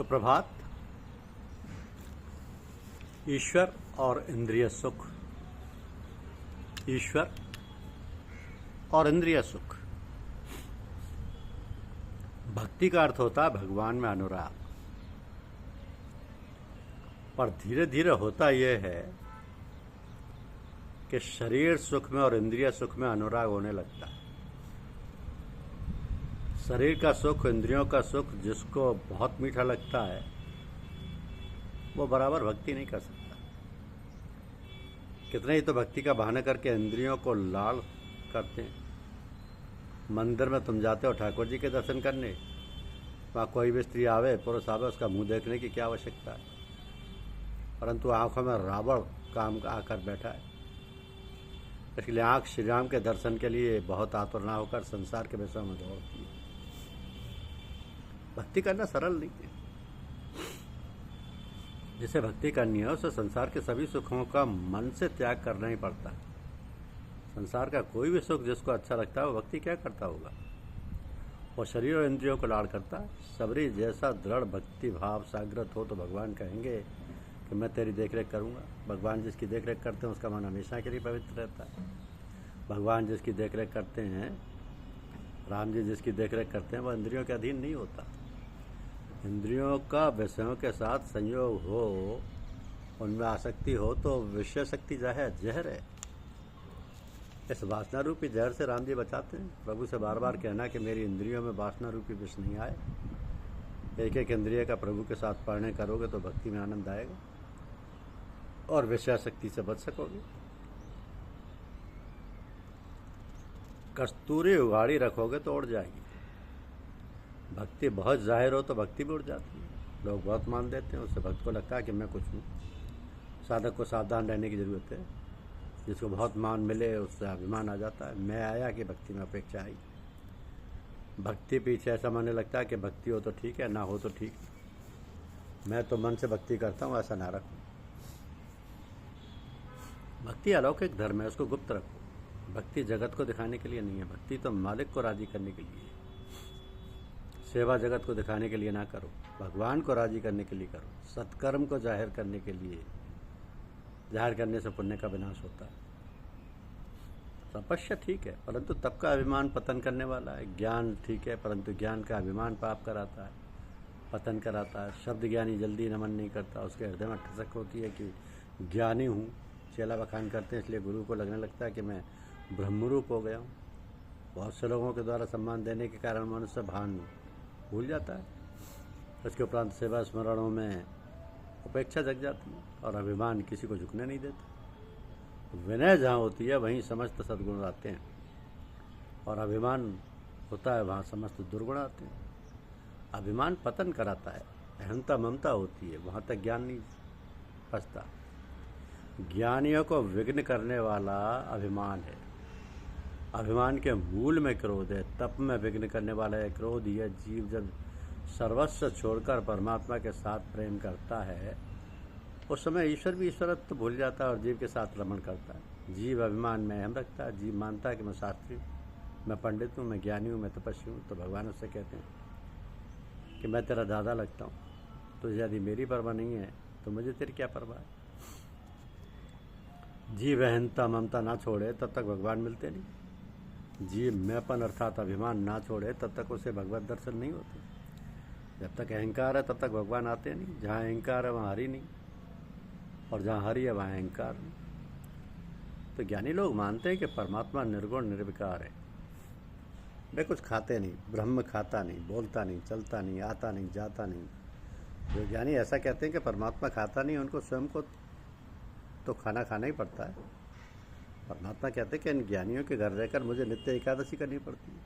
सुप्रभात। ईश्वर और इंद्रिय सुख। ईश्वर और इंद्रिय सुख। भक्ति का अर्थ होता है भगवान में अनुराग। पर धीरे धीरे होता यह है कि शरीर सुख में और इंद्रिय सुख में अनुराग होने लगता है। शरीर का सुख, इंद्रियों का सुख जिसको बहुत मीठा लगता है वो बराबर भक्ति नहीं कर सकता। कितने ही तो भक्ति का बहाना करके इंद्रियों को लाल करते हैं। मंदिर में तुम जाते हो ठाकुर जी के दर्शन करने, वहाँ कोई भी स्त्री आवे, पुरुष आवे, उसका मुंह देखने की क्या आवश्यकता है, परंतु आंखों में रावण काम आकर बैठा है। इसलिए आंख श्री राम के दर्शन के लिए बहुत आतुर ना होकर संसार के विषयों में दौड़ती है। भक्ति करना सरल नहीं है। जिसे भक्ति करनी है उसे संसार के सभी सुखों का मन से त्याग करना ही पड़ता है। संसार का कोई भी सुख जिसको अच्छा लगता है वो भक्ति क्या करता होगा? वो शरीर और इंद्रियों को लाड़ करता है। सबरी जैसा दृढ़ भक्ति भाव जागृत हो तो भगवान कहेंगे कि मैं तेरी देखरेख करूंगा। भगवान जिसकी देखरेख करते हैं उसका मन हमेशा के लिए पवित्र रहता है। भगवान जिसकी देखरेख करते हैं, राम जी जिसकी देखरेख करते हैं, वह इंद्रियों के अधीन नहीं होता। इंद्रियों का विषयों के साथ संयोग हो, उनमें आसक्ति हो तो विषय शक्ति जहर है। इस वासना रूपी जहर से राम जी बचाते हैं। प्रभु से बार बार कहना कि मेरी इंद्रियों में वासना रूपी विष नहीं आए। एक एक इंद्रिय का प्रभु के साथ पालने करोगे तो भक्ति में आनंद आएगा और विषय शक्ति से बच सकोगे। कस्तूरी उगाड़ी रखोगे तो उड़ जाएगी। भक्ति बहुत जाहिर हो तो भक्ति भी उड़ जाती है। लोग बहुत मान देते हैं, उससे भक्त को लगता है कि मैं कुछ हूँ। साधक को सावधान रहने की जरूरत है। जिसको बहुत मान मिले उससे अभिमान आ जाता है, मैं आया कि भक्ति में अपेक्षा आई। भक्ति पीछे ऐसा मानने लगता है कि भक्ति हो तो ठीक है, ना हो तो ठीक है, मैं तो मन से भक्ति करता हूँ, ऐसा ना रखो। भक्ति अलौकिक धर्म है, उसको गुप्त रखो। भक्ति जगत को दिखाने के लिए नहीं है। भक्ति तो मालिक को राजी करने के लिए है। सेवा जगत को दिखाने के लिए ना करो, भगवान को राजी करने के लिए करो। सत्कर्म को जाहिर करने के लिए, जाहिर करने से पुण्य का विनाश होता है। तपस्या ठीक है, परंतु तप का अभिमान पतन करने वाला है। ज्ञान ठीक है, परंतु ज्ञान का अभिमान पाप कराता है, पतन कराता है। शब्द ज्ञानी जल्दी नमन नहीं करता, उसके हृदय में ठसक होती है कि ज्ञानी हूँ। चेला बखान करते हैं, इसलिए गुरु को लगने लगता है कि मैं ब्रह्मरूप हो गया हूँ। बहुत से लोगों के द्वारा सम्मान देने के कारण मनुष्य भान भूल जाता है। उसके उपरांत सेवा स्मरणों में उपेक्षा जग जाती है और अभिमान किसी को झुकने नहीं देता। विनय जहाँ होती है वहीं समस्त सद्गुण आते हैं, और अभिमान होता है वहाँ समस्त दुर्गुण आते हैं। अभिमान पतन कराता है, अहंता ममता होती है, वहाँ तक ज्ञान नहीं फंसता। ज्ञानियों को विघ्न करने वाला अभिमान है। अभिमान के मूल में क्रोध है, तप में विघ्न करने वाला है क्रोध ही है। जीव जब सर्वस्व छोड़कर परमात्मा के साथ प्रेम करता है उस समय ईश्वर भी ईश्वरत्व भूल जाता है और जीव के साथ रमण करता है। जीव अभिमान में अहम रखता है। जीव मानता है कि मैं शास्त्री हूँ, मैं पंडित हूँ, मैं ज्ञानी हूँ, मैं तपस्वी हूँ। तो भगवान उससे कहते हैं कि मैं तेरा दादा लगता हूँ, तुझे यदि मेरी परवाह नहीं है तो मुझे तेरी क्या परवाह है। जीव अहंता ममता ना छोड़े तब तक भगवान मिलते नहीं। जीव मैंपन अर्थात अभिमान ना छोड़े तब तक उसे भगवत दर्शन नहीं होते। जब तक अहंकार है तब तक भगवान आते नहीं। जहाँ अहंकार है वहाँ हरि नहीं, और जहाँ हरि है वहाँ अहंकार नहीं। तो ज्ञानी लोग मानते हैं कि परमात्मा निर्गुण निर्विकार है। वे कुछ खाते नहीं, ब्रह्म खाता नहीं, बोलता नहीं, चलता नहीं, आता नहीं, जाता नहीं। जो ज्ञानी ऐसा कहते हैं कि परमात्मा खाता नहीं, उनको स्वयं को तो खाना खाना ही पड़ता है। परमात्मा कहते हैं कि इन ज्ञानियों के घर रहकर मुझे नित्य एकादशी करनी पड़ती है।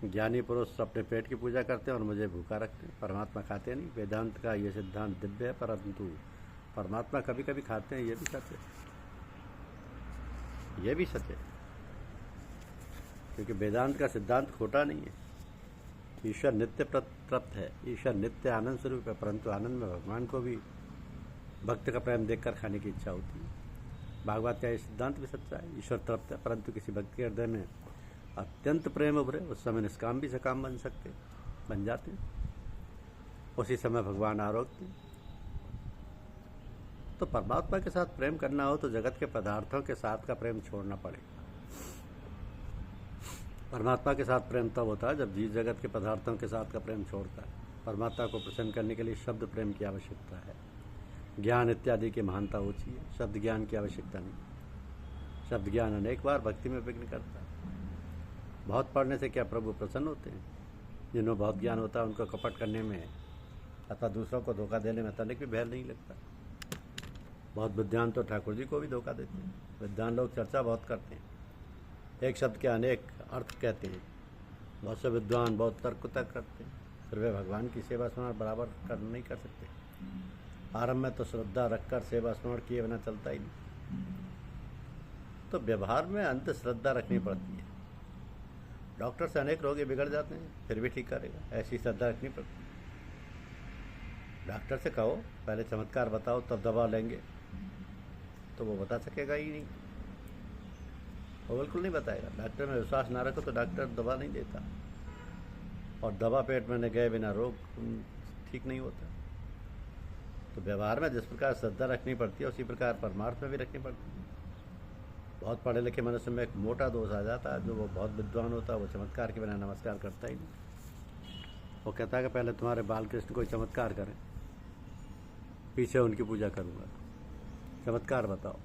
ज्ञानी पुरुष अपने पेट की पूजा करते हैं और मुझे भूखा रखते हैं। परमात्मा खाते नहीं। वेदांत का ये सिद्धांत दिव्य है, परंतु परमात्मा कभी कभी खाते हैं, ये भी सच है। ये भी सच है, क्योंकि वेदांत का सिद्धांत खोटा नहीं है। ईश्वर नित्य तृप्त है, ईश्वर नित्य आनंद स्वरूप है, परंतु आनंद में भगवान को भी भक्त का प्रेम देखकर खाने की इच्छा होती है। भागवत का ये सिद्धांत भी सच्चा है। ईश्वर तृप्त है, परंतु किसी भक्त के हृदय में अत्यंत प्रेम उभरे, उस समय निष्काम भी सकाम बन जाते हैं। उसी समय भगवान आरोग्य। तो परमात्मा के साथ प्रेम करना हो तो जगत के पदार्थों के साथ का प्रेम छोड़ना पड़ेगा। परमात्मा के साथ प्रेम तब होता है जब जीव जगत के पदार्थों के साथ का प्रेम छोड़ता है। परमात्मा को प्रसन्न करने के लिए शब्द प्रेम की आवश्यकता है, ज्ञान इत्यादि की महानता ऊँची है, शब्द ज्ञान की आवश्यकता नहीं। शब्द ज्ञान अनेक बार भक्ति में विघ्न करता है। बहुत पढ़ने से क्या प्रभु प्रसन्न होते हैं? जिन्होंने बहुत ज्ञान होता है उनको कपट करने में अथवा दूसरों को धोखा देने में तनिक भी भय नहीं लगता। बहुत विद्वान तो ठाकुर जी को भी धोखा देते हैं। विद्वान लोग चर्चा बहुत करते हैं, एक शब्द के अनेक अर्थ कहते हैं। बहुत से विद्वान बहुत तर्क करते हैं, फिर वे भगवान की सेवा स्मरण बराबर कर नहीं कर सकते। आरंभ में तो श्रद्धा रखकर सेवा स्मरण किए बिना चलता ही नहीं। तो व्यवहार में अंत श्रद्धा रखनी पड़ती है। डॉक्टर से अनेक रोगी बिगड़ जाते हैं, फिर भी ठीक करेगा, ऐसी श्रद्धा रखनी पड़ती है। डॉक्टर से कहो पहले चमत्कार बताओ तब दवा लेंगे, तो वो बता सकेगा ही नहीं, वो बिल्कुल नहीं बताएगा। डॉक्टर में विश्वास ना रखो तो डॉक्टर दवा नहीं देता, और दवा पेट में गए बिना रोग ठीक नहीं होता। तो व्यवहार में जिस प्रकार श्रद्धा रखनी पड़ती है उसी प्रकार परमार्थ में भी रखनी पड़ती है। बहुत पढ़े लिखे मनुष्य में एक मोटा दोष आ जाता है, जो वो बहुत विद्वान होता है वो चमत्कार के बिना नमस्कार करता ही नहीं। वो कहता है कि पहले तुम्हारे बालकृष्ण कोई चमत्कार करें, पीछे उनकी पूजा करूँगा, चमत्कार बताओ,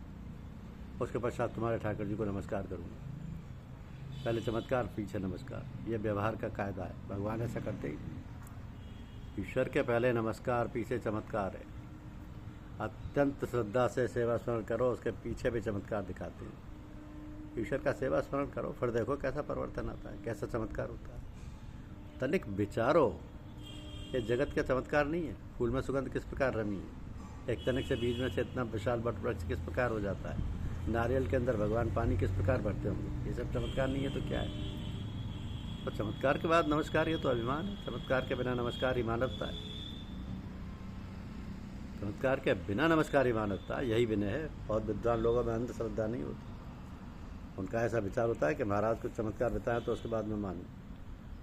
उसके पश्चात तुम्हारे ठाकुर जी को नमस्कार करूँगा। पहले चमत्कार पीछे नमस्कार, ये व्यवहार का कायदा है। भगवान ऐसा करते ही नहीं। ईश्वर के पहले नमस्कार पीछे चमत्कार है। अत्यंत श्रद्धा से सेवा स्मरण करो, उसके पीछे भी चमत्कार दिखाते हैं। ईश्वर का सेवा स्मरण करो, फिर देखो कैसा परिवर्तन आता है, कैसा चमत्कार होता है। तनिक विचारो, ये जगत का चमत्कार नहीं है। फूल में सुगंध किस प्रकार रमी है, एक तनिक से बीज में से इतना विशाल बट वृक्ष किस प्रकार हो जाता है, नारियल के अंदर भगवान पानी किस प्रकार भरते होंगे, ये सब चमत्कार नहीं है तो क्या है। तो चमत्कार के बाद नमस्कार, ये तो अभिमान है। चमत्कार के बिना नमस्कार ही मानवता है। चमत्कार के बिना नमस्कार ही मानवता, यही विनय है। बहुत विद्वान लोगों में अंधश्रद्धा नहीं होती। उनका ऐसा विचार होता है कि महाराज कुछ चमत्कार बताएं तो उसके बाद में मानूं।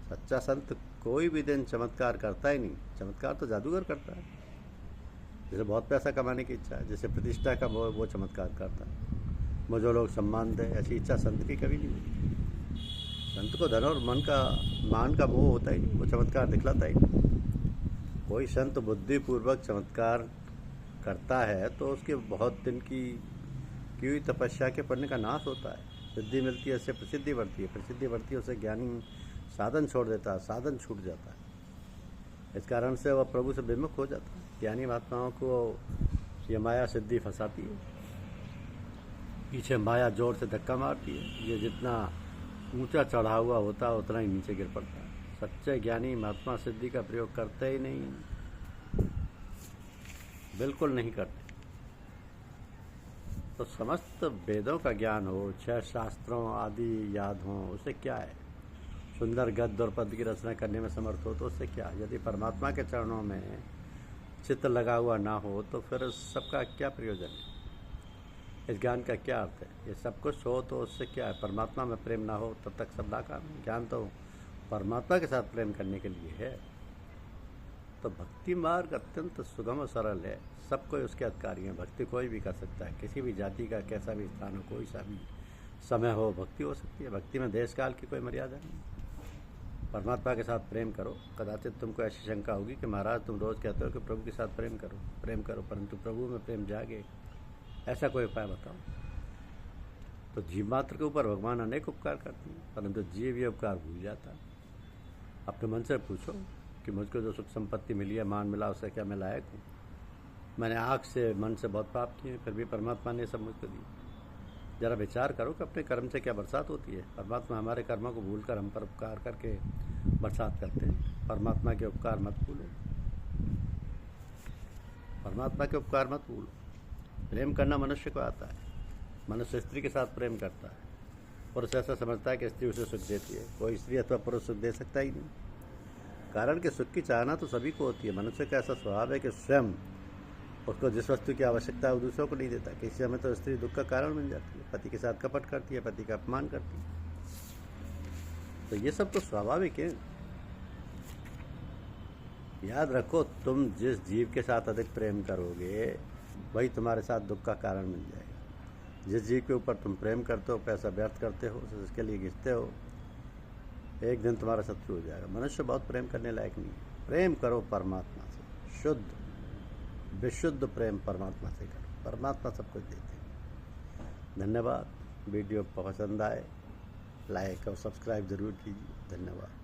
सच्चा संत कोई भी दिन चमत्कार करता ही नहीं। चमत्कार तो जादूगर करता है। जैसे बहुत पैसा कमाने की इच्छा है, जैसे प्रतिष्ठा का वो चमत्कार करता है, मुझे लोग सम्मान दें, ऐसी इच्छा संत की कभी नहीं होती। संत को धन और मान का मोह होता ही नहीं, वो चमत्कार दिखलाता ही नहीं। कोई संत बुद्धिपूर्वक चमत्कार करता है तो उसके बहुत दिन की हुई तपस्या के पुण्य का नाश होता है। सिद्धि मिलती है, उससे प्रसिद्धि बढ़ती है, प्रसिद्धि बढ़ती है, उससे ज्ञानी साधन छोड़ देता है, साधन छूट जाता है। इस कारण से वह प्रभु से विमुख हो जाता है। ज्ञानी महात्माओं को ये माया सिद्धि फंसाती है, पीछे माया जोर से धक्का मारती है। ये जितना ऊंचा चढ़ा हुआ होता है उतना ही नीचे गिर पड़ता है। सच्चे ज्ञानी महात्मा सिद्धि का प्रयोग करते ही नहीं, बिल्कुल नहीं करते। तो समस्त वेदों का ज्ञान हो, 6 शास्त्रों आदि याद हो, उससे क्या है। सुंदर गद्य और पद्य की रचना करने में समर्थ हो तो उससे क्या। यदि परमात्मा के चरणों में चित्त लगा हुआ ना हो तो फिर सबका क्या प्रयोजन है, इस ज्ञान का क्या अर्थ है। ये सब कुछ हो तो उससे क्या है। परमात्मा में प्रेम ना हो तब तक सब नाकाम है। ज्ञान तो परमात्मा के साथ प्रेम करने के लिए है। तो भक्ति मार्ग अत्यंत सुगम और सरल है, सब कोई उसके अधिकारी हैं। भक्ति कोई भी कर सकता है, किसी भी जाति का कैसा भी स्थान हो, कोई सा भी समय हो, भक्ति हो सकती है। भक्ति में देश काल की कोई मर्यादा नहीं। परमात्मा के साथ प्रेम करो। कदाचित तुमको ऐसी शंका होगी कि महाराज तुम रोज़ कहते हो कि प्रभु के साथ प्रेम करो, परंतु प्रभु में प्रेम जागे, ऐसा कोई उपाय बताओ। तो जीव मात्र के ऊपर भगवान अनेक उपकार करते हैं, परंतु जीव ये उपकार भूल जाता है। अपने मन से पूछो कि मुझको जो सुख संपत्ति मिली है, मान मिला, उससे क्या मैं लायक हूँ। मैंने आँख से मन से बहुत पाप किए, फिर भी परमात्मा ने सब मुझको दी। जरा विचार करो कि अपने कर्म से क्या बरसात होती है। परमात्मा हमारे कर्मों को भूलकर हम पर उपकार करके बरसात करते हैं। परमात्मा के उपकार मत भूलो, परमात्मा के उपकार मत भूलो। प्रेम करना मनुष्य को आता है। मनुष्य स्त्री के साथ प्रेम करता है। पुरुष ऐसा समझता है कि स्त्री उसे सुख देती है। कोई स्त्री अथवा पुरुष सुख दे सकता ही नहीं, कारण कि सुख की चाहना तो सभी को होती है। मनुष्य का ऐसा स्वभाव है कि स्वयं उसको जिस वस्तु की आवश्यकता है वो दूसरों को नहीं देता। किसी समय तो स्त्री दुख का कारण बन जाती है, पति के साथ कपट करती है, पति का अपमान करती है। तो ये सब तो स्वाभाविक है। याद रखो, तुम जिस जीव के साथ अधिक प्रेम करोगे वही तुम्हारे साथ दुख का कारण बन जाएगा। जिस जीव के ऊपर तुम प्रेम करते हो, पैसा व्यर्थ करते हो, उसके लिए घिसते हो, एक दिन तुम्हारा शत्रु हो जाएगा। मनुष्य बहुत प्रेम करने लायक नहीं है। प्रेम करो परमात्मा से, शुद्ध विशुद्ध प्रेम परमात्मा से करो। परमात्मा सब कुछ देते हैं। धन्यवाद। वीडियो पसंद आए लाइक और सब्सक्राइब ज़रूर कीजिए। धन्यवाद।